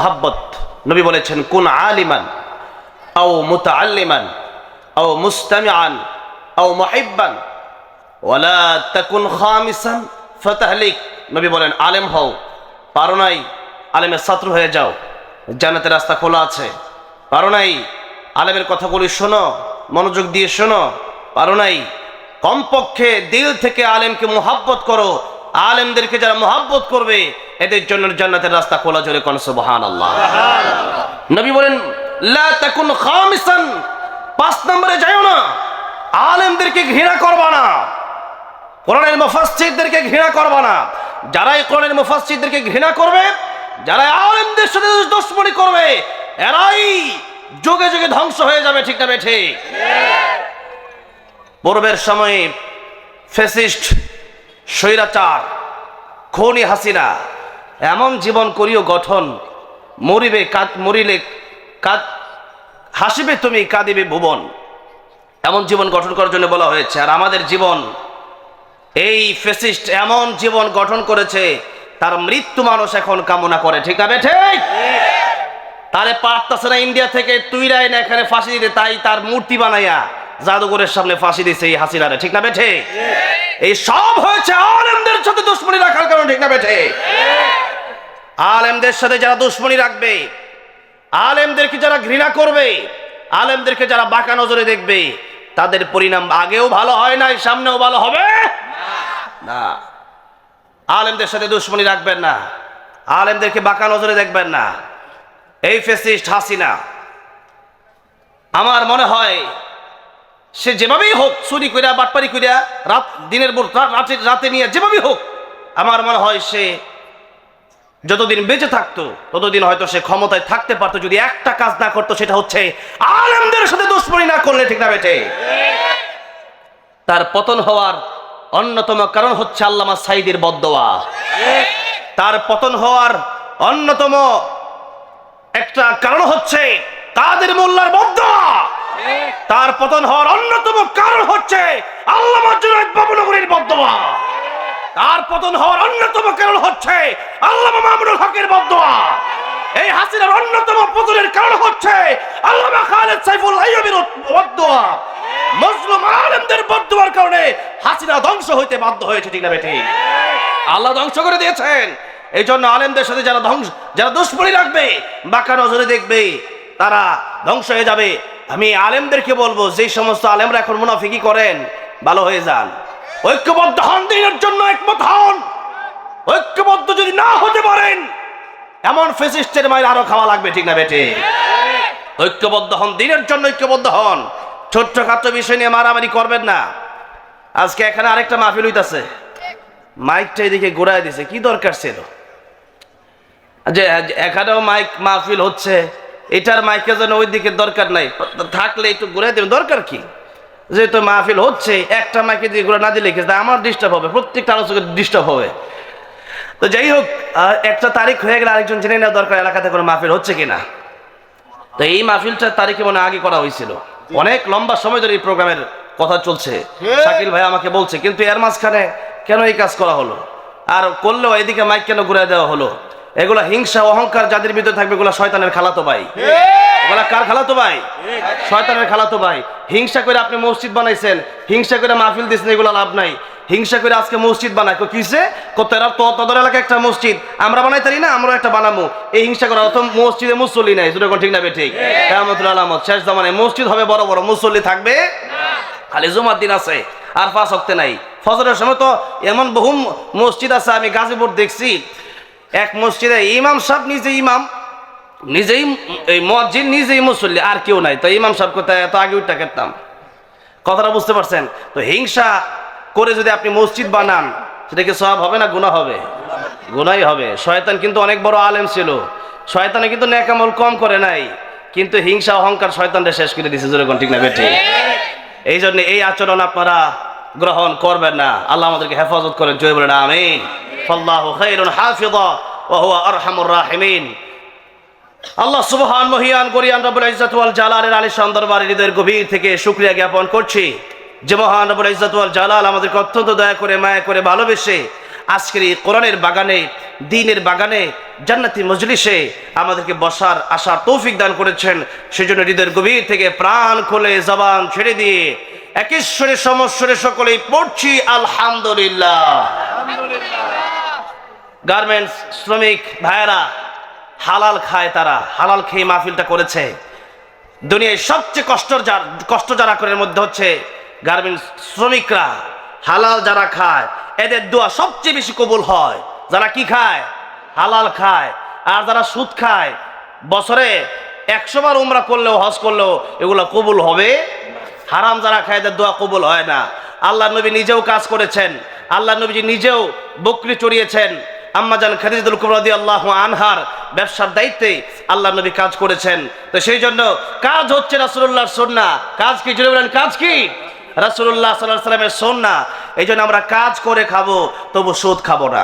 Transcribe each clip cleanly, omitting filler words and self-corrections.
মোহাব্বত। নবী বলেছেন কুন আলিমান আও মুতাআল্লিমান আও মুস্তামিআন আও মুহিব্বান ওয়ালা তাকুন খামিসান ফাতাহলিক। নবী বলেন আলেম হও, পারো নাই আলেমের ছাত্র হয়ে যাও, জান্নাতের রাস্তা খোলা আছে। পারো নাই আলেমের কথাগুলি শোনো, মনোযোগ দিয়ে শোনো। পারো নাই কমপক্ষে দিল থেকে আলেমকে মুহাব্বত করো। আলেমদেরকে যারা মুহাব্বত করবে এদের জন্য জান্নাতের রাস্তা খোলা। জোরে কোন সুবহানাল্লাহ। নবী বলেন লা তাকুন খামিসান, 5 নম্বরে যাও না, আলেমদেরকে ঘৃণা করবা না, কোরআনের মুফাসসিরদেরকে ঘৃণা করবা না। যারাই কোরআনের মুফাসসিরদেরকে ঘৃণা করবে, যারা আলেমদের সাথে দুশমনি করবে, এরাই যুগে যুগে ধ্বংস হয়ে যাবে। ঠিক না বেঠে? পূর্বের সময়ে ফ্যাসিস্ট, স্বৈরাচার, খুনি হাসিনা এমন জীবন করিও গঠন, মরিবে মরিলে হাসিবে তুমি, কাঁদিবে ভুবন, এমন জীবন গঠন করার জন্য বলা হয়েছে। আর আমাদের জীবন, এই ফ্যাসিস্ট এমন জীবন গঠন করেছে, তার মৃত্যু মানুষ এখন কামনা করে। ঠিক না বেঠে? তারে পারতাছে না ইন্ডিয়া থেকে তুইরাই না এখানে ফাঁসি দিতে, তাই তার মূর্তি বানাইয়া জাদুঘরের সামনে ফাঁসি দিছে এই হাসিনারে। ঠিক না বেঠে? এই সব হয়েছে আলেমদের সাথে দুশমনি রাখার কারণে। ঠিক না বেঠে? আলেমদের সাথে যারা দুশমনি রাখবে, আলেমদেরকে যারা ঘৃণা করবে, আলেমদেরকে যারা বাঁকা নজরে দেখবে, তাদের পরিণাম আগেও ভালো হয় নাই, সামনেও ভালো হবে না। আলেমদের সাথে দুশমনি রাখবেন না, আলেমদেরকে বাঁকা নজরে দেখবেন না। এই ফ্যাসিস্ট হাসিনা, আমার মনে হয় সে যেভাবেই হোক, চুরি কইরা বাটপারি কইরা দিনের পর রাতে নিয়ে যেভাবেই হোক, আমার মনে হয় সে যতদিন বেঁচে থাকতো ততদিন হয়তো সে ক্ষমতায় থাকতে পারতো যদি একটা কাজ না করতো, সেটা হচ্ছে আলেমদের সাথে দুশমনি না করলে। ঠিক না বেটে? তার পতন হওয়ার অন্যতম কারণ হচ্ছে আল্লামা সাঈদীর বদদোয়া। তার পতন হওয়ার অন্যতম একটা কারণ হচ্ছে কাদের মোল্লার বদদোয়া। তার পতন হওয়ার অন্যতম কারণ হচ্ছে আল্লামা জুনায়েদ বাবুনগরীর বদদোয়া। তার পতন হওয়ার অন্যতম কারণ হচ্ছে আল্লামা মামুনুল হকের বদদোয়া। এই হাসিনার অন্যতম পতনের কারণ হচ্ছে আল্লামা খালেদ সাইফুল আইয়ুবীর বদদোয়া। মুসলিম আলেমদের বদদোয়ার কারণে হাসিনা ধ্বংস হইতে বাধ্য হয়েছে। ঠিক না বেঠি? আল্লাহ ধ্বংস করে দিয়েছেন। এই জন্য আলেমদের সাথে যারা দুশমনি রাখবে, বাঁকা নজরে দেখবে, তারা ধ্বংস হয়ে যাবে। আমি আলেমদেরকে বলবো, যে সমস্ত আলেমরা এখন মুনাফিকি করেন, ভালো হয়ে যান, ঐক্যবদ্ধ হন, দিনের জন্য একমত হন। ঐক্যবদ্ধ যদি না হতে পারেন, এমন ফ্যাসিস্টের মায়ের আরো খাওয়া লাগবে। ঠিক না বেটে? ঐক্যবদ্ধ হন, দিনের জন্য ঐক্যবদ্ধ হন। ছোট্টখাটো বিষয় নিয়ে মারামারি করবেন না। আজকে এখানে আরেকটা মাহফিল হইতাছে, মাইকটা এদিকে ঘুরাই দিছে, কি দরকার ছিল যে এখানেও মাইক মাহফিল হচ্ছে, এটার মাইকের জন্য ওই দিকে দরকার নাই, থাকলে একটু ঘুরাই দেবেন। দরকার কি? যেহেতু মাহফিল হচ্ছে, একটা মাইকে দিয়ে ঘুরে না দিলে আমার ডিস্টার্ব হবে, প্রত্যেকটা আলোচকের ডিস্টার্ব হবে। তো যাই হোক, একটা তারিখ হয়ে গেলে আরেকজন জেনে নেওয়া দরকার এলাকাতে কোনো মাহফিল হচ্ছে কিনা। তো এই মাহফিলটার তারিখে মনে আগে করা হয়েছিল, অনেক লম্বা সময় ধরে এই প্রোগ্রামের কথা চলছে। শাকিল ভাই আমাকে বলছে, কিন্তু এর মাঝখানে কেন এই কাজ করা হলো? আর করলেও এদিকে মাইক কেন ঘুরে দেওয়া হলো? এগুলা হিংসা, অহংকার যাদের ভিতরে থাকবে, এগুলা শয়তানের খালাতো ভাই। এগুলা কার খালাতো ভাই? শয়তানের খালাতো ভাই। হিংসা করে আপনি মসজিদ বানাইছেন, হিংসা করে মাহফিল দিয়েছেন, এগুলা লাভ নাই। হিংসা করে আজকে মসজিদ বানায়, কিসে? তোদের এলাকায় একটা মসজিদ আমরা বানাই তারি না, আমরা একটা বানাবো। এই হিংসা করা অত মসজিদে মুসল্লি নাই, যেরকম ঠিক না বেঠিক? কিয়ামতুল আলামত, শেষ জামানায় মসজিদ হবে বড় বড়, মুসল্লি থাকবে খালি জুমার দিন আছে, আর 5 ওয়াক্তে নাই। ফজরের সময় তো এমন বহু মসজিদ আছে, আমি গাজীপুর দেখছি, এক মসজিদে ইমাম সাহেব নিজে ইমাম, নিজেই এই মুয়াজ্জিন, নিজেই মুসল্লি, আর কেউ নাই। তো ইমাম সাহেব কোথায়? এত আগে উঠটা খেতাম। কথাটা বুঝতে পারছেন? তো হিংসা করে যদি আপনি মসজিদ বানান, সেটা কি সওয়াব হবে না গুনাহ হবে? গুনাহই হবে। শয়তান কিন্তু অনেক বড় আলেম ছিল, শয়তানে কিন্তু নেক আমল কম করে নাই, কিন্তু হিংসা অহংকার শয়তানরে শেষ করে দিয়েছে। যেরকম ঠিক না বেঠিক? এই জন্য এই আচরণ আপনারা গ্রহণ করবেন না। আল্লাহ আমাদেরকে হেফাজত করেন। জয় বলেন আমিন। ফাল্লাহু খায়রুন হাফিযা ওয়া হুয়া আরহামুর রাহিমিন। আল্লাহ সুবহান মহিয়ান গরিয়ান রব্বুল ইজ্জত ওয়াল জালালের আলিশান দরবারে হৃদয়ের গভীর থেকে শুকরিয়া জ্ঞাপন করছি যে মহান রব্বুল ইজ্জত ওয়াল জালাল আমাদেরকে অত্যন্ত দয়া করে, মায়া করে, ভালোবেসে আজকের এই কোরআনের বাগানে, দ্বীনের বাগানে, জান্নাতি মজলিসে আমাদেরকে বসার আশার তৌফিক দান করেছেন। সেজন্য হৃদয়ের গভীর থেকে প্রাণ খুলে জবান ছেড়ে দিয়ে একেশ্বরে সমস্বরে সকলেই পড়ছি আলহামদুলিল্লাহ। গার্মেন্টস শ্রমিক ভাইয়েরা হালাল খায়, তারা হালাল খেয়ে মাহফিলটা করেছে। দুনিয়ায় সবচেয়ে কষ্ট যারা করে মধ্যে হচ্ছে গার্মেন্টস শ্রমিকরা। হালাল যারা খায় এদের দোয়া সবচেয়ে বেশি কবুল হয়। যারা কি খায়? হালাল খায়। আর যারা সুদ খায় বছরে 100 বার উমরা করলেও হজ করলেও এগুলো কবুল হবে। হারাম যারা খায় এদের দোয়া কবুল হয় না। আল্লাহ নবী নিজেও কাজ করেছেন, আল্লাহ নবীজি নিজেও বকরি চড়িয়েছেন। আম্মাজান খাদিজাতুল কুবরা রাদিয়াল্লাহু আনহার ব্যবসার দায়িত্বে আল্লাহ নবী কাজ করেছেন। তো সেই জন্য কাজ হচ্ছে রাসূলুল্লাহর সুন্নাহ। কাজ কি? জুড়ে বলেন, কাজ কি? রাসূলুল্লাহ সাল্লাল্লাহু আলাইহি ওয়াসাল্লামের সুন্নাহ। এই জন্য আমরা কাজ করে খাবো, তবু সুদ খাবো না।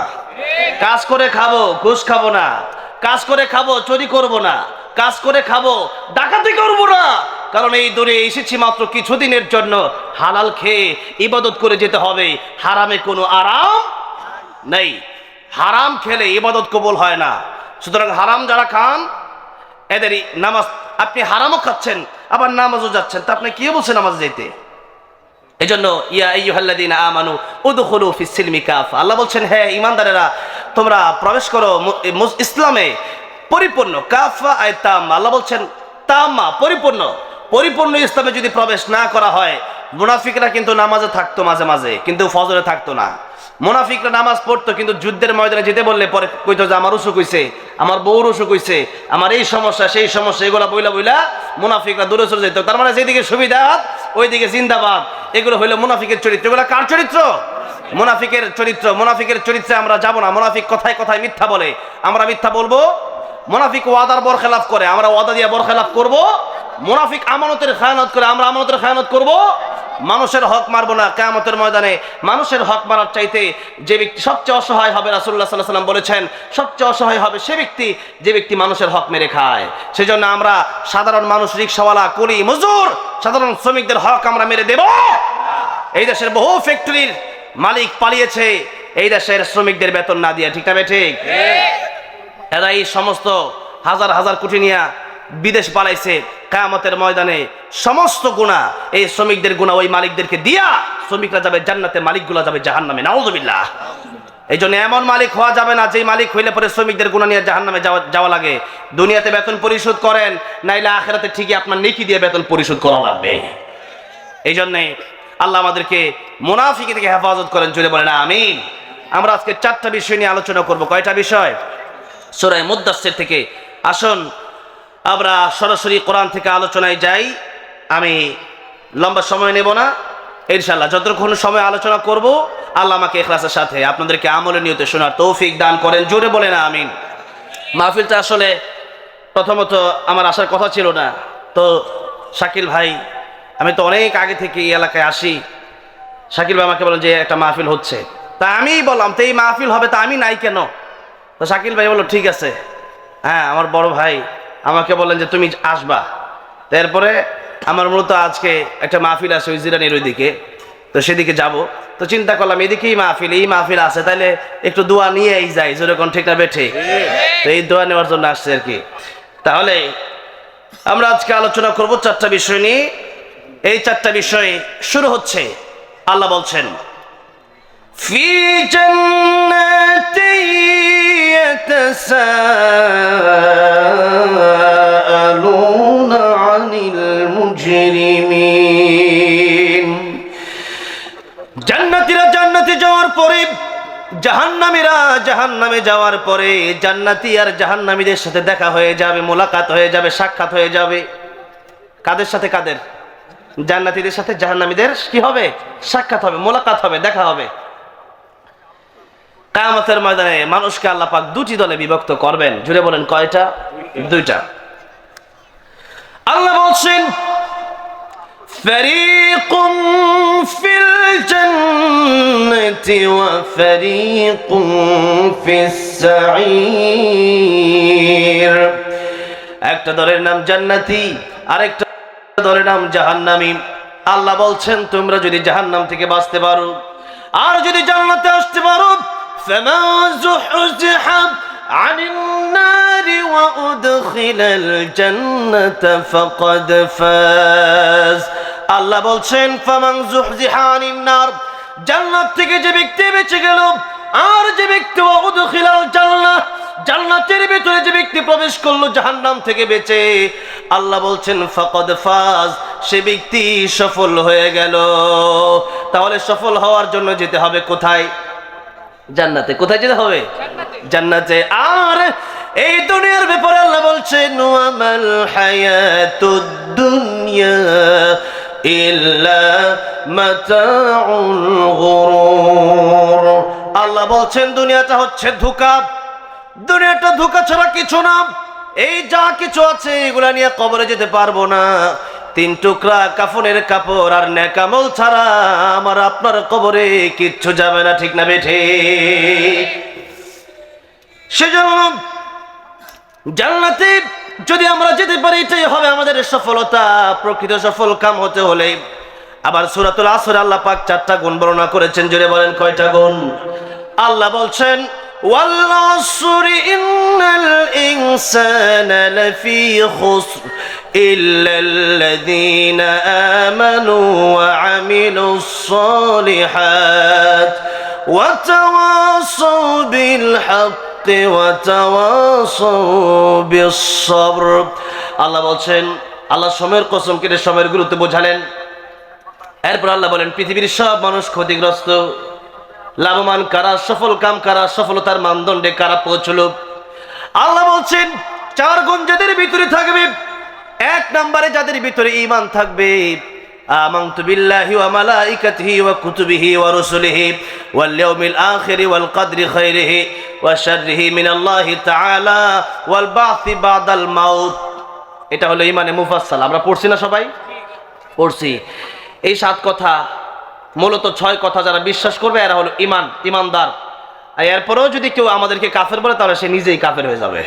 কাজ করে খাবো, ঘুষ খাবো না। কাজ করে খাবো, চুরি করবো না। কাজ করে খাবো, ডাকাতি করবো না। কারণ এই দূরে এসেছি মাত্র কিছুদিনের জন্য। হালাল খেয়ে ইবাদত করে যেতে হবে। হারামে কোনো আরাম নেই। হারাম খেলে ইবাদত কবুল হয় না। সুতরাং হারাম যারা খান এদেরই নামাজ, আপনি হারামও খাচ্ছেন আবার নামাজও যাচ্ছেন, তা আপনি কি বলছেন নামাজ যেতে? এই জন্য ইয়া আইয়ুহাল্লাযীনা আমানু উদখুলু ফিস সিলমি কাফা, আল্লাহ বলছেন হ্যাঁ ঈমানদারেরা তোমরা প্রবেশ করো ইসলামে পরিপূর্ণ। কাফা আয় তাম, আল্লাহ বলছেন তাম্মা পরিপূর্ণ। পরিপূর্ণ ইসলামে যদি প্রবেশ না করা হয়, মুনাফিকরা কিন্তু নামাজে থাকতো মাঝে মাঝে, কিন্তু ফজরে থাকতো না। মুনাফিকরা নামাজ পড়তো, কিন্তু যুদ্ধের ময়দানে যেতে বললে পরে কইতো যে আমার অসুখ হইছে, আমার বউর অসুখ হইছে, আমার এই সমস্যা সেই সমস্যা, এগুলা বইলা বইলা মুনাফিকরা দূরে চলে যেত। তার মানে যেদিকে সুবিধা ওইদিকে জিন্দাবাদ। এগুলো হইলো মুনাফিকের চরিত্র। এগুলো কার চরিত্র? মুনাফিকের চরিত্র। মুনাফিকের চরিত্রে আমরা যাব না। মুনাফিক কথায় কথায় মিথ্যা বলে, আমরা মিথ্যা বলবো। মুনাফিক ওয়াদার বরখেলাপ করে, আমরা ওয়াদা দিয়ে বরখেলাপ করব। মুনাফিক আমানতের খেয়ানত করে, আমরা আমানতের খেয়ানত করব। মানুষের হক মারবো না। কিয়ামতের ময়দানে মানুষের হক মারার চাইতে যে ব্যক্তি সবচেয়ে অসহায় হবে, রাসূলুল্লাহ সাল্লাল্লাহু আলাইহি ওয়াসাল্লাম বলেছেন সবচেয়ে অসহায় হবে সে ব্যক্তি যে ব্যক্তি মানুষের হক মেরে খায়। সেজন্য আমরা সাধারণ মানুষ, রিকশাওয়ালা, কুলি, মজুর, সাধারণ শ্রমিকদের হক আমরা মেরে দেব। এই দেশের বহু ফ্যাক্টরির মালিক পালিয়েছে এই দেশের শ্রমিকদের বেতন না দিয়ে, ঠিক না ঠিক? এরা এই সমস্ত হাজার হাজার কোটি নিয়ে বিদেশ পালাইছে। কিয়ামতের ময়দানে সমস্ত গুনাহ এই শ্রমিকদের গুনাহ ওই মালিকদেরকে দিয়া শ্রমিকরা যাবে জান্নাতে, মালিকগুলা যাবে জাহান্নামে। নাউযুবিল্লাহ। এই জন্য এমন মালিক হওয়া যাবে না যেই মালিক হইলে পরে শ্রমিকদের গুনাহ নিয়ে জাহান্নামে যাওয়া লাগে। দুনিয়াতে বেতন পরিশোধ করেন, নাইলে আখিরাতে ঠিকই আপনার নেকি দিয়ে বেতন পরিশোধ করা লাগবে। এই জন্যে আল্লাহ আমাদেরকে মুনাফিকি থেকে হেফাজত করেন। জোরে বলেন আমিন। আমরা আজকে 4টা বিষয় নিয়ে আলোচনা করব। কয়টা বিষয়? সূরা মুদ্দাসসির থেকে। আসুন আমরা সরাসরি কোরআন থেকে আলোচনায় যাই। আমি লম্বা সময় নেব না, ইনশাআল্লাহ যতক্ষণ সময় আলোচনা করব আল্লাহ আমাকে ইখলাসের সাথে আপনাদেরকে আমলের নিয়তে শোনার তৌফিক দান করেন। জোরে বলেন আমিন। মাহফিলটা আসলে প্রথমত আমার আসার কথা ছিল না, তো শাকিল ভাই, আমি তো অনেক আগে থেকে এই এলাকায় আসি, শাকিল ভাই আমাকে বলেন যে একটা মাহফিল হচ্ছে। তা আমি বললাম তো এই মাহফিল হবে, তা আমি নাই কেন? তো শাকিল ভাই বললো ঠিক আছে। হ্যাঁ, আমার বড় ভাই আমাকে বলেন যে তুমি আসবা। তারপরে আমার মূলত আজকে একটা মাহফিল আছে ওই জিরানির ওইদিকে, তো সেদিকে যাব। তো চিন্তা করলাম এদিকেই মাহফিল, এই মাহফিল আছে, তাহলে একটু দোয়া নিয়েই যাই। যেরকম ঠিক না বেঠে, তো এই দোয়া নেওয়ার জন্য আসছে আর কি। তাহলে আমরা আজকে আলোচনা করব 4টা বিষয় নিয়ে। এই 4টা বিষয় শুরু হচ্ছে, আল্লাহ বলছেন ফি জান্নাতি ইয়াতাসাআলুনা আনিল মুজরিমিন। জান্নাতীরা জান্নাতে যাওয়ার পরে, জাহান্নামীরা জাহান্নামে যাওয়ার পরে জান্নাতি আর জাহান্নামীদের সাথে দেখা হয়ে যাবে, মোলাকাত হয়ে যাবে, সাক্ষাৎ হয়ে যাবে। কাদের সাথে? কাদের? জান্নাতীদের সাথে জাহান্নামীদের কি হবে? সাক্ষাৎ হবে, মোলাকাত হবে, দেখা হবে। কিয়ামতের ময়দানে মানুষকে আল্লাহ পাক 2টি দলে বিভক্ত করবেন। জুড়ে বলেন কয়টা? 2টা। আল্লাহ বলছেন ফারীকুম ফিল জান্নাতি ওয়া ফারীকুম ফিস সাঈর। একটা দলের নাম জান্নাতি, আরেকটা দলের নাম জাহান্নামী। আল্লাহ বলছেন তোমরা যদি জাহান্নাম থেকে বাঁচতে পারো আর যদি জান্নাতে আসতে পারো, فمن زحزح عن النار وأدخل الجنة فقد فاز। আল্লাহ বলছেন ফামান যুহজিহা আনিন নার, জান্নাত থেকে যে ব্যক্তি বেঁচে গেল, আর যে ব্যক্তি উদখিলাল জান্নাহ, জান্নাতের ভিতরে যে ব্যক্তি প্রবেশ করলো জাহান্নাম থেকে বেঁচে, আল্লাহ বলছেন ফাকাদ ফাজ, সে ব্যক্তি সফল হয়ে গেল। তাহলে সফল হওয়ার জন্য যেতে হবে কোথায়? জান্নাতে। কোথায় যেতে হবে? জান্নাতে। আর এই দুনিয়ার ব্যাপারে আল্লাহ বলছেন ওয়ামাল হায়াতুদ দুনিয়া ইল্লা মাতাউল গুরুর। আল্লাহ বলছেন দুনিয়াটা হচ্ছে ধোঁকা, দুনিয়াটা ধোঁকা ছাড়া কিছু না। এই যা কিছু আছে এগুলা নিয়ে কবরে যেতে পারবো না। 3 টুকরা কাফনের কাপড় আর নেকামল ছাড়া আমার আপনার কবরে কিচ্ছু যাবে না, ঠিক না বেঠে? সেজন্য জান্নাতে যদি আমরা যেতে পারি এটাই হবে আমাদের সফলতা। প্রকৃত সফল কাম হতে হলে আবার সূরাতুল আসর আল্লাহ পাক 4টা গুণ বর্ণনা করেছেন। জোরে বলেন কয়টা গুণ? আল্লাহ বলছেন ওয়াল আসরি ইন্নাল ইনসানা লাফি খুসর ইল্লাল্লাযীনা আমানু ওয়া আমিলুস সালিহাত ওয়া তাওয়াসাউ বিল হক ওয়া তাওয়াসাউ বিস সবর। আল্লাহ বলছেন, আল্লাহ সময়ের কসম কেটে সময়ের গুরুত্ব বোঝালেন। এরপর আল্লাহ বলেন পৃথিবীর সব মানুষ ক্ষতিগ্রস্ত, লাভবান কারা, সফল কাম কারা, সফলতার মানদণ্ডে কারা পৌঁছলো। আল্লাহ বলছেন 4 গুণ যাদের ভিতরে থাকবে। 1 নম্বরে যাদের ভিতরে ঈমান থাকবে, আমানতু বিল্লাহি ওয়া মালাইকাতিহি ওয়া কুতুবিহি ওয়া রুসুলিহি ওয়াল ইয়াউমিল আখিরি ওয়াল কদরি খাইরিহি ওয়া শাররিহি মিনাল্লাহি তাআলা ওয়াল বা'থি বাদাল মাউত। এটা হলো ঈমানে মুফাসসাল। আমরা পড়ছি না সবাই? পড়ছি। এই 7 কথা, মূলত 6 কথা যারা বিশ্বাস করবে এরা হলো ইমানদার। আর এরপরেও যদি কেউ আমাদেরকে কাফের বলে তাহলে সে নিজেই কাফের হয়ে যাবে।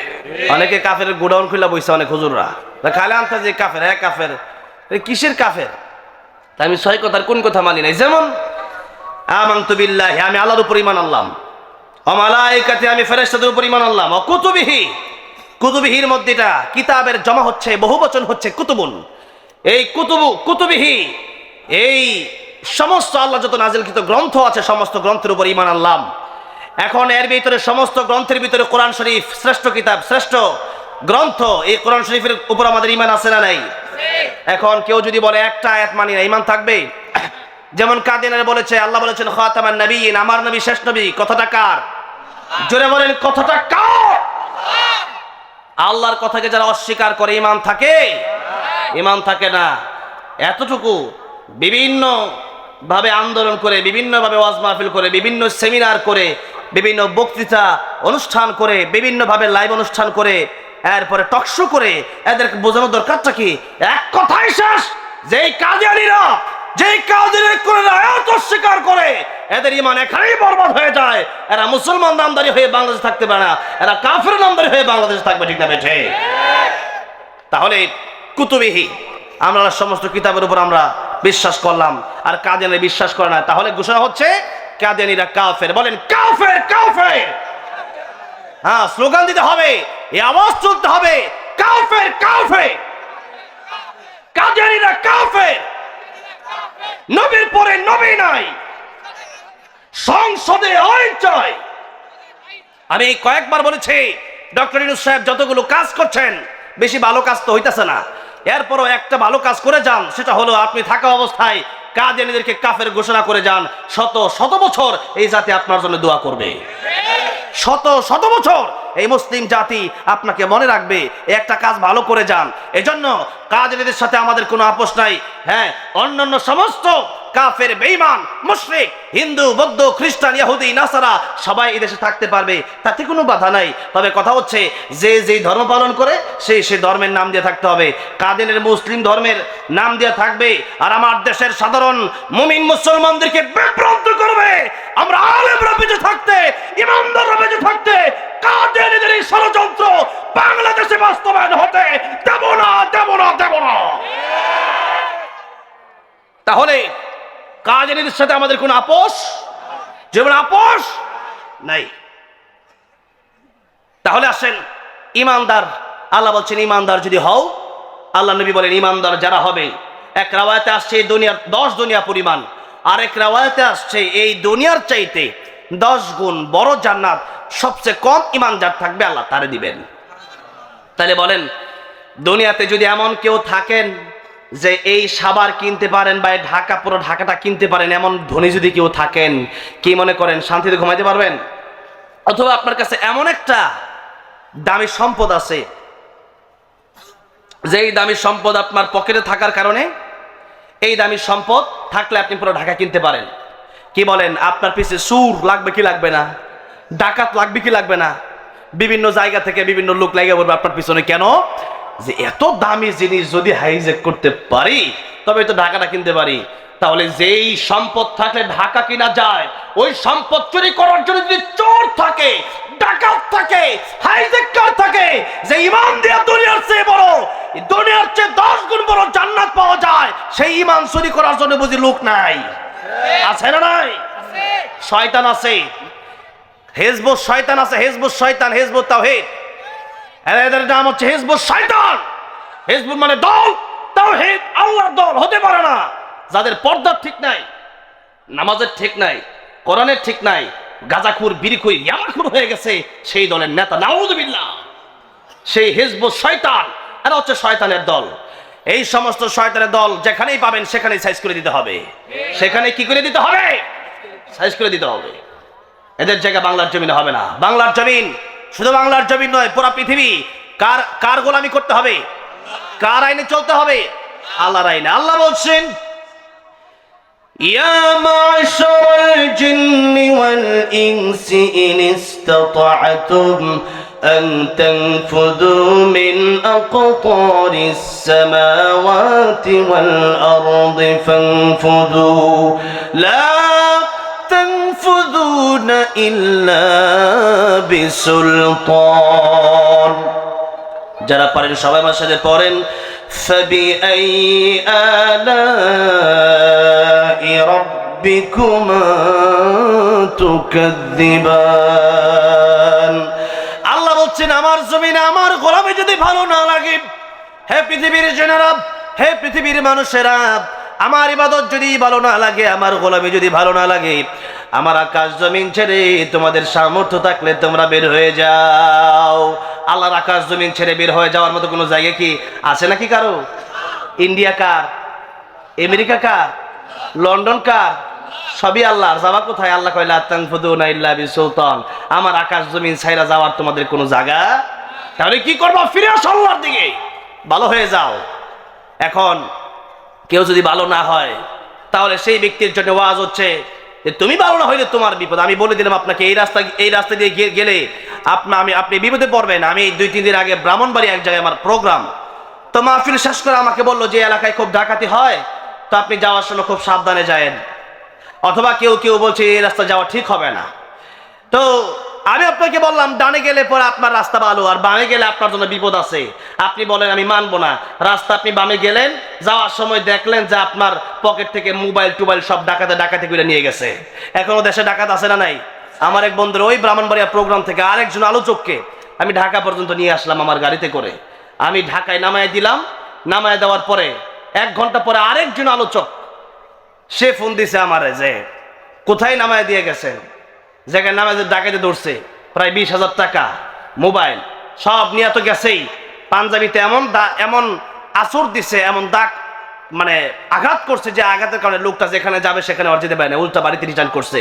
অনেকে কাফের গোডাউন খুলে বসে, অনেক হুজুররা খালে আনতে যে কাফের, হ্যাঁ কাফের। কিসের কাফের? তাই আমি 6 কথার কোন কথা মানি নাই। যেমন আমানতু বিল্লাহি, আমি আল্লাহর উপর ঈমান আনলাম। ওয়া মালাইকাতি, আমি ফেরেশতাদের উপর ঈমান আনলাম। ওয়া কুতুবিহি, কুতুবিহির মধ্যে এটা কিতাবের জমা হচ্ছে, বহুবচন হচ্ছে কুতুবুন। এই কুতুবিহি, এই সমস্ত আল্লাহ যত নাজিলকৃত গ্রন্থ আছে সমস্ত গ্রন্থের উপর ঈমান আনলাম। এখন এর ভিতরে সমস্ত গ্রন্থের ভিতরে কোরআন শরীফ শ্রেষ্ঠ কিতাব, শ্রেষ্ঠ গ্রন্থ। এই কোরআন শরীফের উপর আমাদের ঈমান আছে না নাই? এখন কেউ যদি বলে একটা আয়াত মানি না, ঈমান থাকবে? যেমন কাদিয়ানীরা বলেছে, আল্লাহ বলেছেন খাতামান নবিয়্যিন, আমার নবী শেষ নবী। কথাটা কার? জোরে বলেন কথাটা কার? আল্লাহর কথাকে যারা অস্বীকার করে ঈমান থাকে? ঈমান থাকে না। এতটুকু বিভিন্ন ভাবে আন্দোলন করে, বিভিন্ন ভাবে ওয়াজ মাহফিল করে, বিভিন্ন সেমিনার করে, বিভিন্ন বক্তৃতা অনুষ্ঠান করে, বিভিন্ন ভাবে লাইভ অনুষ্ঠান করে, এরপরে টকশো করে এদেরকে বোঝানোর দরকারটা কি? এক কথাই শেষ, যেই কাদিয়ানীরা, যেই কাদিয়ানীর কোরআনের আয়াত অস্বীকার করে এদের ঈমান এখানেই বরবাদ হয়ে যায়। এরা মুসলমান নামদারি হয়ে বাংলাদেশে থাকতে পারে না, এরা কাফের নামদারি হয়ে বাংলাদেশে থাকবে, ঠিক না বেঠে? তাহলে কুতুবিহি, আমরা সমস্ত কিতাবের উপর আমরা বিশ্বাস করলাম, আর কাদিয়ানীরা বিশ্বাস করে না, তাহলে ঘোষণা হচ্ছে কাদিয়ানীরা কাফের। বলেন কাফের, কাফের। হ্যাঁ, স্লোগান দিতে হবে, এই আওয়াজ তুলতে হবে, কাফের, কাফের। কাদিয়ানীরা কাফের। নবীর পরে নবী নাই, সংসদে আইন চাই। আমি কয়েকবার বলেছি ডক্টর ইউনূস সাহেব যতগুলো কাজ করছেন বেশি ভালো কাজ তো হইতেছে না। এরপরও একটা ভালো কাজ করে যান, সেটা হলো আপনি থাকা অবস্থায় কাদিয়ানীদেরকে কাফের ঘোষণা করে যান। শত শত বছর এই জাতি আপনার জন্য দোয়া করবে। শত শত বছর এই মুসলিম জাতি আপনাকে মনে রাখবে। একটা কাজ ভালো করে যান। এজন্য কাদিয়ানীদের সাথে আমাদের কোনো আপোষ নাই। হ্যাঁ, অন্যান্য সমস্ত কাফের, বেঈমান, মুশরিক, হিন্দু, বৌদ্ধ, খ্রিস্টান, ইহুদি, নাসারা সবাই এই দেশে থাকতে পারবে, তাতে কোনো বাধা নাই। তবে কথা হচ্ছে যে যেই ধর্ম পালন করে সেই ধর্মের নাম দিয়ে থাকতে হবে। কাদিয়ানীর মুসলিম ধর্মের নাম দিয়ে থাকবে আর আমার দেশের সাধারণ মুমিন মুসলমানদেরকে বিভ্রান্ত করবে। আমরা আলেমরা বেঁচে থাকতে, ইমানদাররা বেঁচে থাকতে কাদিয়ানীদের এই ষড়যন্ত্র বাংলাদেশে বাস্তবায়ন হতে দেব না, দেব না, দেব না। তাহলে কাদিয়ানীদের সাথে আমাদের কোনো আপোষ, যেমন আপোষ নাই। তাহলে আসেন ইমানদার, আল্লাহ বলছেন ইমানদার যদি হও, আল্লাহ নবী বলেন ইমানদার যারা হবে, এক রাওয়ায়াতে আসছে এই দুনিয়ার 10 দুনিয়া পরিমাণ, আর এক রাওয়ায়াতে আসছে এই দুনিয়ার চাইতে 10 গুণ বড় জান্নাত সবচেয়ে কম ইমান যার থাকবে আল্লাহ তারে দিবেন। তাহলে বলেন দুনিয়াতে যদি এমন কেউ থাকেন যে এই সাবার কিনতে পারেন বা ঢাকা, পুরো ঢাকাটা কিনতে পারেন, এমন ধনী যদি কেউ থাকেন, কি মনে করেন শান্তিতে ঘুমাইতে পারবেন? অথবা আপনার কাছে এমন একটা দামি সম্পদ আছে, যেই দামি সম্পদ আপনার পকেটে থাকার কারণে, এই দামি সম্পদ থাকলে আপনি পুরো ঢাকা কিনতে পারেন, কি বলেন আপনার পিছে সুর লাগবে কি লাগবে না? ডাকাত লাগবে কি লাগবে না? বিভিন্ন জায়গা থেকে বিভিন্ন লোক লাগিয়ে পড়বে আপনার পিছনে। কেন? যে এত দামি জিনিস যদি হাইজেক করতে পারি তবে তো ঢাকাটা কিনতে পারি। তাহলে যেই সম্পদ থাকলে ঢাকা কিনা যায়, ওই সম্পদ চুরি করার জন্য যদি চোর থাকে, ডাকাত থাকে, হাইজেকার থাকে, যে ঈমান দিয়ে দুনিয়ার চেয়ে বড়, দুনিয়ার চেয়ে 10 গুণ বড় জান্নাত পাওয়া যায়, সেই ঈমান চুরি করার জন্য বুঝি লোক নাই? আছে না নাই? শয়তান আছে, হিজবুত শয়তান আছে, হিজবুত শয়তান, হিজবুত তাওহীদ, এদের নাম হচ্ছে হিজবুত শয়তান। হিজবুত মানে দল, তাওহীদ আল্লাহর দল হতে পারে না। যাদের পর্দার ঠিক নাই, নামাজের ঠিক নাই, কোরআনের ঠিক নাই, গাঁজাখুর, বিড়িখুর, ইয়ামাখুর হয়ে গেছে, সেই দলের নেতা নাউযুবিল্লাহ, সেই হিজবুত শয়তান, এরা হচ্ছে শয়তানের দল। এই সমস্ত শয়তানের দল যেখানেই পাবেন সেখানেই সাইজ করে দিতে হবে। সেখানে কি করে দিতে হবে? সাইজ করে দিতে হবে। এদের জায়গা বাংলার জমিনে হবে না। বাংলার জমিন শুধু বাংলার জমিন নয়, পুরো পৃথিবী কার গোলামি করতে হবে? কার আইনে চলতে হবে? আল্লাহর আইনে। আল্লাহ বলছেন ইয়া মা'শারাল জিন্নি ওয়াল ইনসি ইন ইসতাতা'তুম আন তানফুযু মিন আকতারিস সামাওয়াতি ওয়াল আরদি ফানফুযু লা তানফুযুনা ইল্লা বিসুলতান। যারা পারেন সবাই আমার সাথে পড়েন ফাবিআই আলাই রাব্বিকুমা তুকাযযিবান। আল্লাহ বলছেন আমার জমিনে আমার গোলামি যদি ভালো না লাগে, হে পৃথিবীর জনেরা, হে পৃথিবীর মানুষেরা, আমার ইবাদত যদি ভালো না লাগে, আমার গোলামি যদি ভালো না লাগে, আমার আকাশ জমিন ছেড়ে তোমাদের সামর্থ্য থাকলে তোমরা বের হয়ে যাও। আল্লাহর আকাশ জমিন ছেড়ে বের হয়ে যাওয়ার মতো কোনো জায়গা কি আছে নাকি কারো? ইন্ডিয়া কার? আমেরিকা কার? লন্ডন কার? সবই আল্লাহর। যাওয়া কোথায়? আল্লাহ কয় লা তানফুযুনা ইল্লা বিসুলতান। আমার আকাশ জমিন ছাইরা যাওয়ার তোমাদের কোনো জায়গা। তাহলে কি করবা? ফিরে আসো আল্লাহর দিকে, ভালো হয়ে যাও। এখন কেউ যদি ভালো না হয়, তাহলে সেই ব্যক্তির জন্য ওয়াজ হচ্ছে যে তুমি ভালো না হইলে তোমার বিপদ। আমি বলে দিলাম আপনাকে, এই রাস্তা দিয়ে গেলে আপনি বিপদে পড়বেন। আমি 2-3 দিন আগে ব্রাহ্মণবাড়ি এক জায়গায় আমার প্রোগ্রাম, তো মাহফিল শেষ করে আমাকে বললো যে এলাকায় খুব ডাকাতি হয়, তো আপনি যাওয়ার সময় খুব সাবধানে যায়েন। অথবা কেউ বলছে এই রাস্তা যাওয়া ঠিক হবে না। তো আমি আপনাকে বললাম ডানে গেলে পরে আপনার রাস্তা ভালো, আর বামে গেলে আপনার জন্য বিপদ আছে। আপনি বলেন আমি মানবো না। রাস্তা আপনি বামে গেলেন, যাওয়ার সময় দেখলেন যে আপনার পকেট থেকে মোবাইল টোবাইল সব ডাকাতি করে নিয়ে গেছে। এখনো দেশে ডাকাত আছে না নাই? আমার এক বন্ধুর ওই ব্রাহ্মণবাড়িয়া প্রোগ্রাম থেকে আরেকজন আলোচককে আমি ঢাকা পর্যন্ত নিয়ে আসলাম আমার গাড়িতে করে। আমি ঢাকায় নামায় দিলাম। নামায় দেওয়ার পরে 1 ঘন্টা পরে আরেকজন আলোচক সে ফোন দিছে আমারে যে কোথায় নামায় দিয়ে গেছেন। জায়গায় নামায় ডাকাইতে ধরছে, প্রায় 20,000 টাকা, মোবাইল সব নিয়ে তো গেছেই। পাঞ্জাবিতে এমন আসর দিছে, এমন দাগ মানে আঘাত করছে যে আঘাতের কারণে লোকটা যেখানে যাবে সেখানে আর যেতে পারে না, উল্টা বাড়িতে রিটার্ন করছে।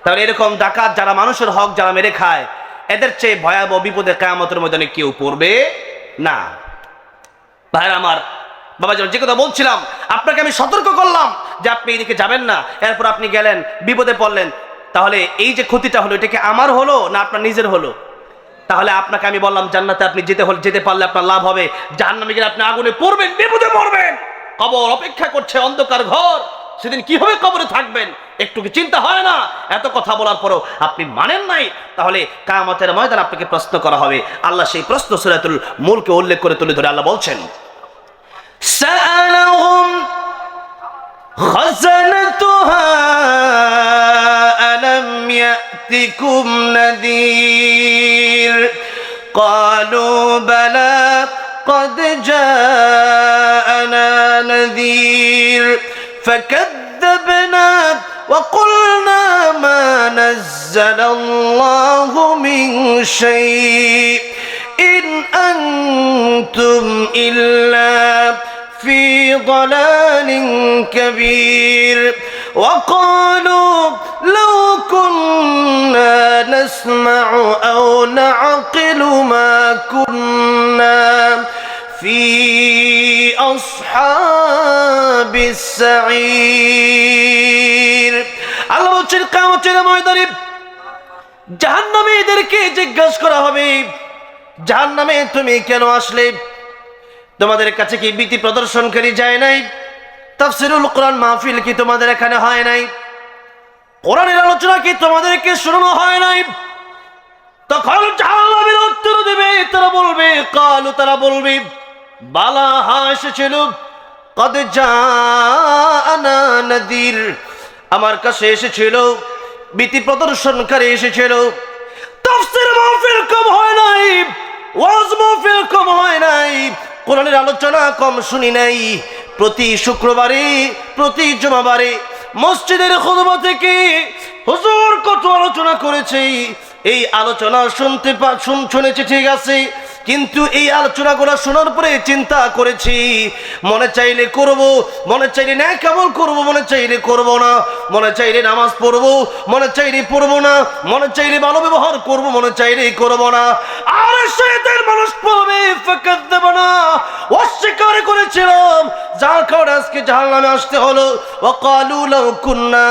তাহলে এরকম ডাকাত যারা মানুষের হক যারা মেরে খায়, এদের চেয়ে ভয়াবহ বিপদে কিয়ামতের ময়দানে কেউ পড়বে না। ভাইরা আমার, বাবা যে কথা বলছিলাম আপনাকে আমি সতর্ক করলাম যে আপনি এদিকে যাবেন না, এরপর আপনি গেলেন, বিপদে পড়লেন, তাহলে এই যে ক্ষতিটা হলো এটা কি আমার হলো না আপনার নিজের হলো? তাহলে আপনাকে আমি বললাম জান্নাতে আপনি যেতে পারলে আপনার লাভ হবে, জাহান্নামে গেলে আপনি আগুনে পড়বেন, বিপদে পড়বেন। কবর অপেক্ষা করছে, অন্ধকার ঘর, সেদিন কিভাবে কবরে থাকবেন একটু কি চিন্তা হয় না? এত কথা বলার পরও আপনি মানেন নাই, তাহলে কিয়ামতের ময়দানে আপনাকে প্রশ্ন করা হবে। আল্লাহ সেই প্রশ্ন সূরাতুল মুলকে উল্লেখ করে তুলে ধরে আল্লাহ বলছেন সাআলাহুম খাযানাতুহা আলাম يأتكم نذير قالوا بلى قد جاءنا نذير فكذبنا وقلنا ما نزل الله من شيء إن أنتم إلا في ضلال كبير وقالوا لو كنا نسمع أو نعقل ما كنا في أصحاب السعير আল্লাহ বলছেন কিয়ামতের ময়দানে জাহান্নামীদেরকে জিজ্ঞাসা করা হবে, জাহান্নামে তুমি কেন আসলে? তোমাদের কাছে কি ভীতি প্রদর্শনকারী যায় নাই? তাফসীরুল কোরআন মাহফিল কি তোমাদের এখানে হয় নাই? কোরআনের আলোচনা কি তোমাদেরকে শোনানো হয় নাই? তখন জাহান্নামীর উত্তর দেবে, তারা বলবে, কালু, তারা বলবে, বালা, হ্যাঁ এসেছিল, কদ জাআনা নাযীর, আমার কাছে এসেছিল, ভীতি প্রদর্শনকারী এসেছিল। তাফসীর মাহফিল কম হয় নাই, ওয়াজ মাহফিল কম হয় নাই, কোরআনের আলোচনা কম শুনি নাই। প্রতি শুক্রবারে, প্রতি জুমাবারে মসজিদের খুতবা থেকে হুজুর কত আলোচনা করেছে, এই আলোচনা শুনেছি ঠিক আছে, কিন্তু এই আলোচনাগুলো শোনার পরে চিন্তা করেছি, মনে চাইলে করব, মনে চাইলে নেক আমল করব, মনে চাইলে করব না, মনে চাইলে নামাজ পড়ব, মনে চাইলে পড়ব না, মনে চাইলে ভালো ব্যবহার করব, মনে চাইলে করব না। আর শয়তান মানুষ পড়বে, ফাকাদ্দাবানা, অস্বীকার করেছিলাম, যার কারণে আজকে জাহান্নামে আসতে হলো। ওয়াকালু লাউ কুন্না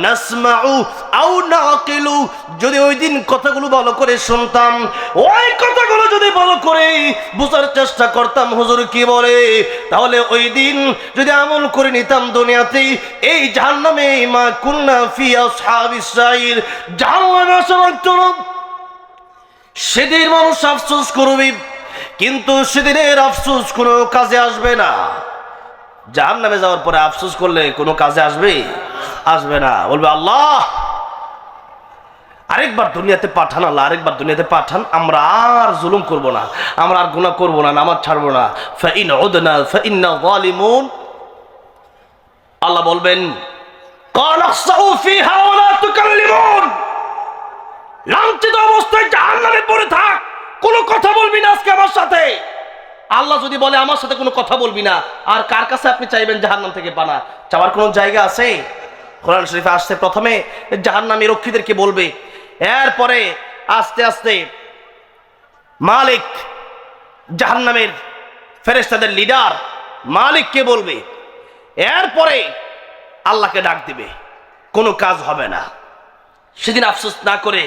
নাসমাউ আও নাকিলু, যদি ওই দিন কথাগুলো ভালো করে শুনতাম, ওই কথাগুলো যদি ভালো করে বুঝার চেষ্টা করতাম হুজুর কি বলে, তাহলে ওই দিন যদি আমল করে নিতাম দুনিয়াতে, এই জাহান্নামে মা কুন্না ফি আসহাবিস সাইর, জাহান্নামে আসা লাগতো না। সেদিন মানুষ আফসোস করবে, কিন্তু সেদিনের আফসোস কোনো কাজে আসবে না। জাহান্নামে যাওয়ার পরে আফসোস করলে কোনো কাজে আসবে? আসবে না। বলবে আল্লাহ আরেকবার দুনিয়াতে পাঠান, আল্লাহ আরেকবার দুনিয়াতে পাঠান, আমরা আর জুলুম করব না, আমরা আর গুনাহ করব না, নামাজ ছাড়ব না। ফাইন উদনা ফাইন্না যালিমুন, আল্লাহ বলবেন ক্বালা ইখসাউ ফিহা ওয়া লা তুকাল্লিমুন, লাঞ্ছিত অবস্থায় জাহান্নামে পড়ে থাক, কোনো কথা বলবি না আজকে আমার সাথে। আল্লাহ যদি বলে আমার সাথে কোনো কথা বলবি না, আর কার কাছে আপনি চাইবেন জাহান্নাম থেকে পানা? চাওয়ার কোনো জায়গা আছে? কোরআন শরীফে আসছে প্রথমে জাহান্নামী রক্ষীদেরকে বলবে, এরপরে আস্তে আস্তে মালিক, জাহান্নামের ফেরেশতাদের লিডার মালিককে বলবে, এরপরে আল্লাহকে ডাক দিবে, কোনো কাজ হবে না। সেদিন আফসোস না করে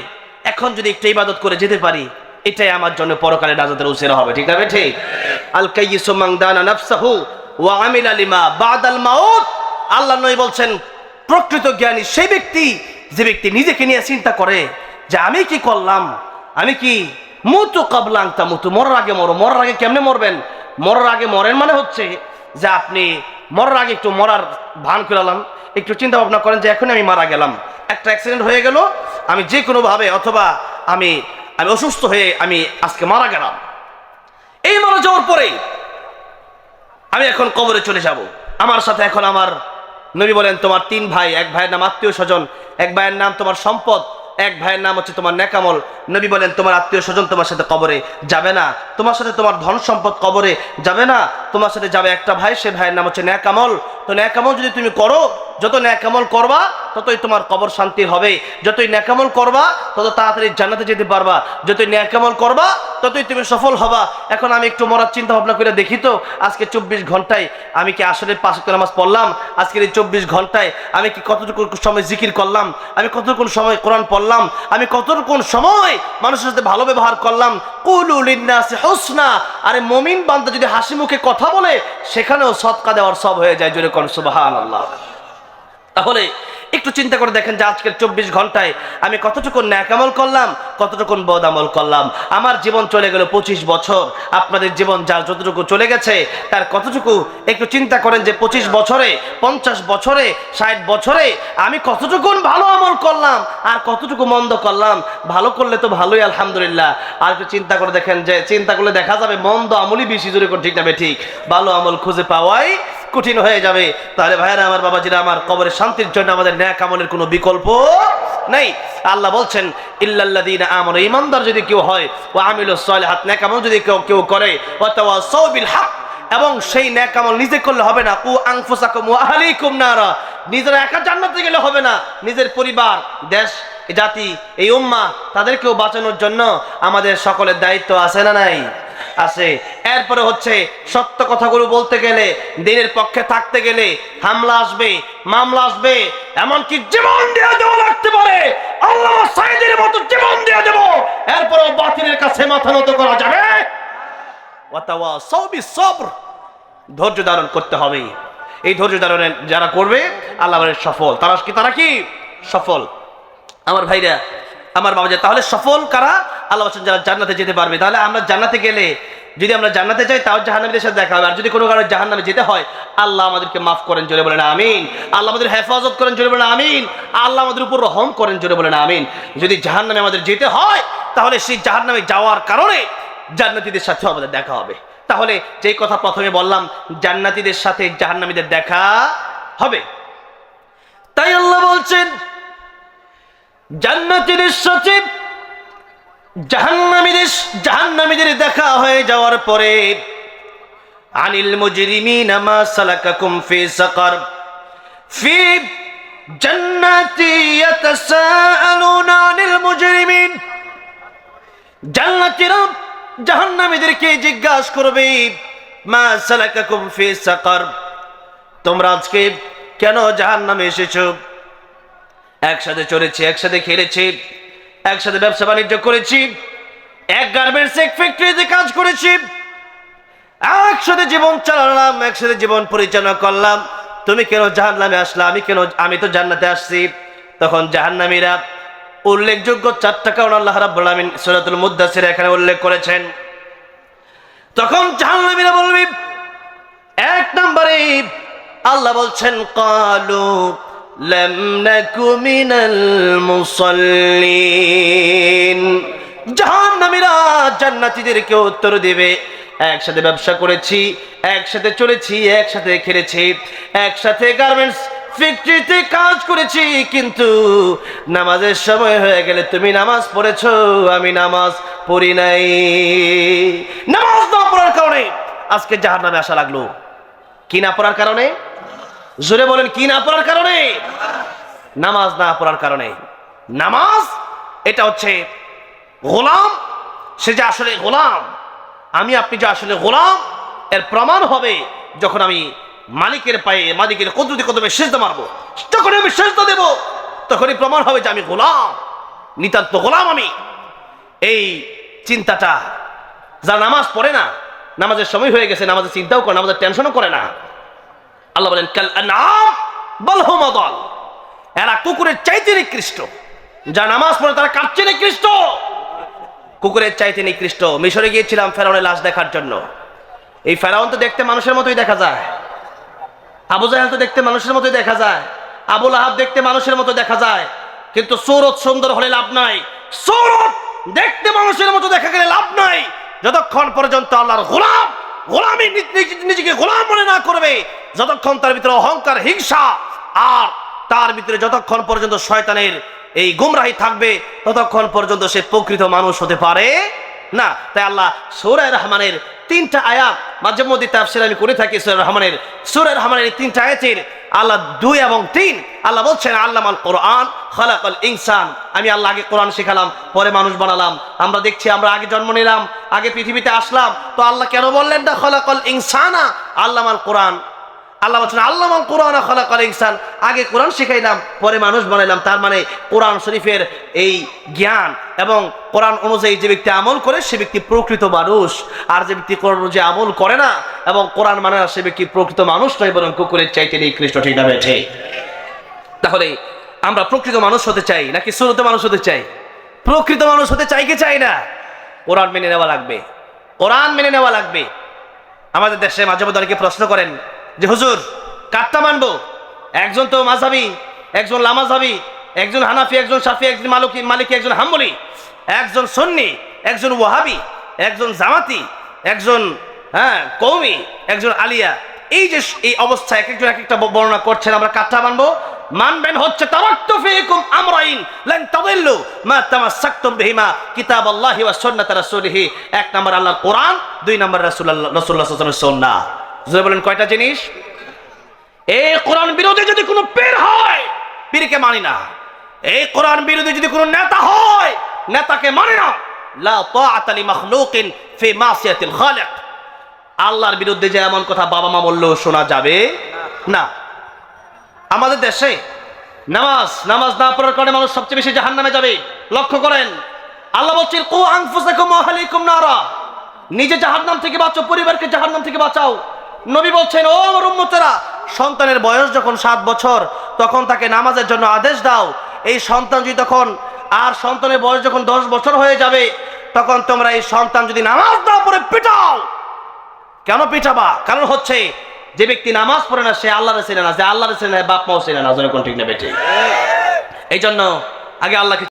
এখন যদি একটু ইবাদত করে যেতে পারি, এটাই আমার জন্য পরকালে নাজাতের উসিলা হবে। ঠিক আছে? ঠিক। আল কাইয়িসু মান দানা নাফসাহু ওয়া আমিলা লিমা বাদাল মাউত, আল্লাহ নবী বলছেন প্রকৃত জ্ঞানী সেই ব্যক্তি যে ব্যক্তি নিজেকে নিয়ে চিন্তা করে যে আমি কি করলাম, আমি কি মুতু ক্বাবলা আন তামুতু, মরার আগে মরো। মরার আগে কেমনে মরবেন? মরার আগে মরেন মানে হচ্ছে যে আপনি মরার আগে একটু মরার ভান করলাম, একটু চিন্তা ভাবনা করেন যে এখন আমি মারা গেলাম, একটা অ্যাক্সিডেন্ট হয়ে গেল, আমি যে কোনো ভাবে, অথবা আমি অসুস্থ হয়ে আমি আজকে মারা গেলাম। এই মারা যাওয়ার পরে আমি এখন কবরে চলে যাব, আমার সাথে এখন আমার নবী বলেন তোমার তিন ভাই, এক ভাইয়ের নাম আত্মীয় স্বজন, এক ভাইয়ের নাম তোমার সম্পদ, এক ভাইয়ের নাম হচ্ছে তোমার নেকামল। নবী বলেন তোমার আত্মীয় স্বজন তোমার সাথে কবরে যাবে না, তোমার সাথে তোমার ধন সম্পদ কবরে যাবে না, তোমার সাথে যাবে একটা ভাই, সে ভাইয়ের নাম হচ্ছে নেকামল। তো নেকামল যদি তুমি করো, যত নেকামল করবা ততই তোমার কবর শান্তি হবে, যতই নেকামল করবা তত তাড়াতাড়ি জান্নাতে যেতে পারবা, যতই নেকামল করবা ততই তুমি সফল হবা। এখন আমি একটু মরার চিন্তা ভাবনা করে দেখি তো আজকে 24 ঘন্টায় আমি কি আসলে 5 ওয়াক্ত নামাজ পড়লাম, আজকের এই 24 ঘন্টায় আমি কি কতটুকু সময় জিকির করলাম, আমি কতটুকু সময় কোরআন পড়লাম, আমি কতটুকু সময় মানুষের সাথে ভালো ব্যবহার করলাম। কুলু লিন্নাসি হুসনা, আরে মুমিন বান্দা যদি হাসি মুখে কথা বলে সেখানেও সদকা দেওয়ার সব হয়ে যায়। জোরে কোন সুবহানাল্লাহ। তাহলে একটু চিন্তা করে দেখেন যে আজকের 24 ঘন্টায় আমি কতটুকু নেক আমল করলাম, কতটুকু বদ আমল করলাম। আমার জীবন চলে গেল 25 বছর, আপনাদের জীবন যার যতটুকু চলে গেছে তার কতটুকু একটু চিন্তা করেন যে 25 বছরে, 50 বছরে, 60 বছরে আমি কতটুকু ভালো আমল করলাম আর কতটুকু মন্দ করলাম। ভালো করলে তো ভালোই আলহামদুলিল্লাহ, আর একটু চিন্তা করে দেখেন যে চিন্তা করলে দেখা যাবে মন্দ আমলই বেশি, জোরে করে ঠিক না ঠিক, ভালো আমল খুঁজে পাওয়াই কঠিন হয়ে যাবে। তাহলে ভাইরা আমার, বাবাজিরা আমার, কবরের শান্তির জন্য আমাদের নেক আমলের কোনো বিকল্প নেই। আল্লাহ বলছেন ইল্লাল্লাযীনা আমানু, ঈমানদার যদি কেউ হয়, ওয়া আমিলুস সালিহাত, নেক আমল যদি কেউ করে, ওয়া তাওয়াসাউ বিল হক, এবং সেই নেক আমল নিজে করলে হবে না, কু আনফুসাকুম ওয়া আহলিকুম নারা, নিজেরা একা জান্নাতে গেলে হবে না, নিজের পরিবার, দেশ, জাতি, এই উম্মাহ তাদেরকেও বাঁচানোর জন্য আমাদের সকলের দায়িত্ব আছে না নাই? আছে। এরপরে হচ্ছে সত্য কথাগুলো বলতে গেলে, দিনের পক্ষে থাকতে গেলে হামলা আসবে, মামলা আসবে, এমনকি জীবন দিয়ে দেওয়া লাগতে পারে, আল্লামা সাঈদীর মতো জীবন দিয়ে দেব, এরপরেও বাতিলের কাছে মাথা নত করা যাবে। ওয়া তাওয়াসাউ বিস-সাবর, ধৈর্য ধারণ করতে হবে। এই ধৈর্য ধারণ যারা করবে আল্লাহ বলে সফল, তারা কি সফল। আমার ভাইরা, আমার বাবা, তাহলে সফল কারা? আল্লাহ বলেন যারা জান্নাতে যেতে পারবে। তাহলে আমরা জান্নাতে গেলে, যদি আমরা জান্নাতে যাই তাও জাহান্নামীদের সাথে দেখা হবে, আর যদি কোনো কারণে জাহান্নামে যেতে হয় আল্লাহ আমাদেরকে মাফ করেন, জোরে বলেন আমিন। আল্লাহ আমাদের হেফাজত করেন, জোরে বলেন আমিন। আল্লাহ আমাদের উপর রহম করেন, জোরে বলেন আমিন। যদি জাহান্নামে আমাদের যেতে হয় তাহলে সেই জাহান্নামে যাওয়ার কারণে জান্নাতীদের সাথে আমাদের দেখা হবে। তাহলে যেই কথা প্রথমে বললাম, জান্নাতীদের সাথে জাহান্নামীদের দেখা হবে। তাই আল্লাহ বলছেন জান্নাতীদের সাথে জাহান্নামীদের দেখা হয়ে যাওয়ার পরে, আনিল মুজরিমিনা মা সালাকাকুম ফি সাকার ফি জান্নাতি ইয়াতাসাআলুনা আনিল মুজরিমিন, জান্নাতীরা জাহান্নামীদেরকে জিজ্ঞাসা করবে, মা সালাকাকুম ফি সাকার, তোমরা আজকে কেন জাহান্নামে এসেছো? একসাথে চলেছি, একসাথে খেলেছি, একসাথে ব্যবসা বাণিজ্য করেছি, এক গার্মেন্টস, এক ফ্যাক্টরিতে কাজ করেছি, একসাথে জীবন চালালাম, একসাথে জীবন পরিচালনা করলাম, তুমি কেন জাহান্নামে আসলা? আমি তো জান্নাতে আসছি। তখন জাহান্নামীরা উল্লেখযোগ্য 4টা কারণ আল্লাহ রাব্বুল আলামিন সূরাতুল মুদ্দাসির এখানে উল্লেখ করেছেন। তখন জাহান্নামীরা বলবে, 1 নম্বরে আল্লাহ বলছেন ক্বালু লাম নাকু মিনাল মুসাল্লিন, জাহান্নামীরা জান্নাতীদেরকে উত্তর দেবে, একসাথে ব্যবসা করেছি, একসাথে চলেছি, একসাথে খেলেছি, একসাথে গার্মেন্টস ফ্যাক্টরিতে কাজ করেছি, কিন্তু নামাজের সময় হয়ে গেলে তুমি নামাজ পড়েছো, আমি নামাজ পড়ি নাই। নামাজ না পড়ার কারণে আজকে জাহান্নামে আসা লাগলো। কি না পড়ার কারণে? জোরে বলেন, কি না পড়ার কারণে? নামাজ না পড়ার কারণে। নামাজ এটা হচ্ছে গোলাম, সে যে আসলে গোলাম, আমি আপনি যে আসলে গোলাম এর প্রমাণ হবে যখন আমি মালিকের পায়ে, মালিকের কুদরতি কদমে সিজদা মারবো, যখন আমি সিজদা দেব তখনই প্রমাণ হবে যে আমি গোলাম, নিতান্ত গোলাম আমি। এই চিন্তাটা যারা নামাজ পড়ে না, নামাজের সময় হয়ে গেছে, নামাজের চিন্তাও করে, নামাজের টেনশনও করে না, আল্লাহ বলেন কাল আনআম বাল হুম আদাল, এরা কুকুরের চাইতে নিকৃষ্ট। যারা নামাজ পড়ে তারা কার চেয়ে নিকৃষ্ট? কুকুরের চাইতে নিকৃষ্ট। মিশরে গিয়েছিলাম ফেরাউনের লাশ দেখার জন্য। এই ফেরাউন তো দেখতে মানুষের মতোই দেখা যায়, আবু জাহেল তো দেখতে মানুষের মতোই দেখা যায়, আবু লাহাব দেখতে মানুষের মতো দেখা যায়, কিন্তু সূরত সুন্দর হলে লাভ নাই, সূরত দেখতে মানুষের মতো দেখা গেলে লাভ নাই, যতক্ষণ পর্যন্ত আল্লাহর গোলামি নিজেকে গোলাম মনে না করবে, যতক্ষণ তার ভিতরে অহংকার, হিংসা, আর তার ভিতরে যতক্ষণ পর্যন্ত শয়তানের এই গুমরাহি থাকবে, ততক্ষণ পর্যন্ত সে প্রকৃত মানুষ হতে পারে না। তাই আল্লাহ সূরা রহমানের 3টা আয়াত মাঝে মধ্যে তাফসীর আমি করে থাকি, সূরা রহমানের এই 3টা আয়াতের আল্লাহ 2 এবং 3 আল্লাহ বলছেন আল্লামাল কোরআন খালাকাল ইনসান, আমি আল্লাহ আগে কোরআন শেখালাম, পরে মানুষ বানালাম। আমরা দেখছি আমরা আগে জন্ম নিলাম, আগে পৃথিবীতে আসলাম, তো আল্লাহ কেন বললেন না খালাকাল ইনসানা আল্লামাল কোরআন? আল্লাহ বলছেন আল্লামাল কোরআন খালাকাল ইনসান, আগে কোরআন শিখাইলাম, পরে মানুষ বানাইলাম। তার মানে কোরআন শরীফের এই জ্ঞান এবং কোরআন অনুযায়ী যে ব্যক্তি আমল করে সে ব্যক্তি প্রকৃত মানুষ, আর যে ব্যক্তি কোরআন অনুযায়ী আমল করে না এবং কোরআন মানে না সে ব্যক্তি প্রকৃত মানুষ নয়, বরং কুকুরের চাইতে নিকৃষ্ট। ঠিক না বেঠে? তাহলে আমরা প্রকৃত মানুষ হতে চাই নাকি সুরতে মানুষ হতে চাই? প্রকৃত মানুষ হতে চাই কি চাই না? কোরআন মেনে নেওয়া লাগবে, কোরআন মেনে নেওয়া লাগবে। আমাদের দেশে মাঝে মধ্যে অনেকে প্রশ্ন করেন যে হুজুর কারটা মানবো? একজন তো মাযহাবী, একজন লামাযহাবী, একজন হানাফি, একজন শাফি, একজন মালিকি, একজন হাম্বলি, একজন সুন্নি, একজন ওয়াহাবি, একজন জামাতি, একজন কওমি, একজন আলিয়া। এই যে এই অবস্থা এক একজন এক একটা বর্ণনা করছেন, আমরা কারটা মানবো? মানবেন হচ্ছে তারাক্তু ফীকুম আমরাইন লান তাদিল্লু মা তামাসসাকতুম বিহিমা কিতাবাল্লাহি ওয়া সুন্নাত রাসূলিহি। এক নাম্বার আল্লাহর কোরআন, দুই নাম্বার রাসূলুল্লাহ সাল্লাল্লাহু আলাইহি ওয়াসাল্লামের সুন্নাহ। জোরে বলেন কয়টা জিনিস? এই কোরআন বিরোধী যদি কোনো পীর হয়, পীরকে মানি না। এই কোরআন বিরোধী যদি কোনো নেতা হয়, নেতাকে মানি না। লা তাআতা লি মাখলুকিন ফি মাসিয়াতিল খালিক। আল্লাহর বিরুদ্ধে যে এমন কথা বাবা মা বললেও শোনা যাবে না। আমাদের দেশে নামাজ না পড়ার কারণে মানুষ সবচেয়ে বেশি জাহান্নামে যাবে। লক্ষ্য করেন, আল্লাহ বলছেন কু আনফুসাকুম ওয়া আহলিকুম নারা। নিজে জাহান্নাম থেকে বাঁচাও, পরিবারকে জাহান্নাম থেকে বাঁচাও। নবী বলছেন ও আমার উম্মতেরা, সন্তানের বয়স যখন 7 বছর তখন তাকে নামাজের জন্য আদেশ দাও। এই সন্তান যদি তখন আর সন্তানের বয়স যখন 10 বছর হয়ে যাবে তখন তোমরা এই সন্তান যদি নামাজ না পড়ে পিটাও। কেন পিটাবা? কারণ হচ্ছে যে ব্যক্তি নামাজ পড়ে না সে আল্লাহর চেনে না, যে আল্লাহর চেনে না বাপ মাও চেনে না। জোরে কোন ঠিক না বেঠিক? এই জন্য আগে আল্লাহকে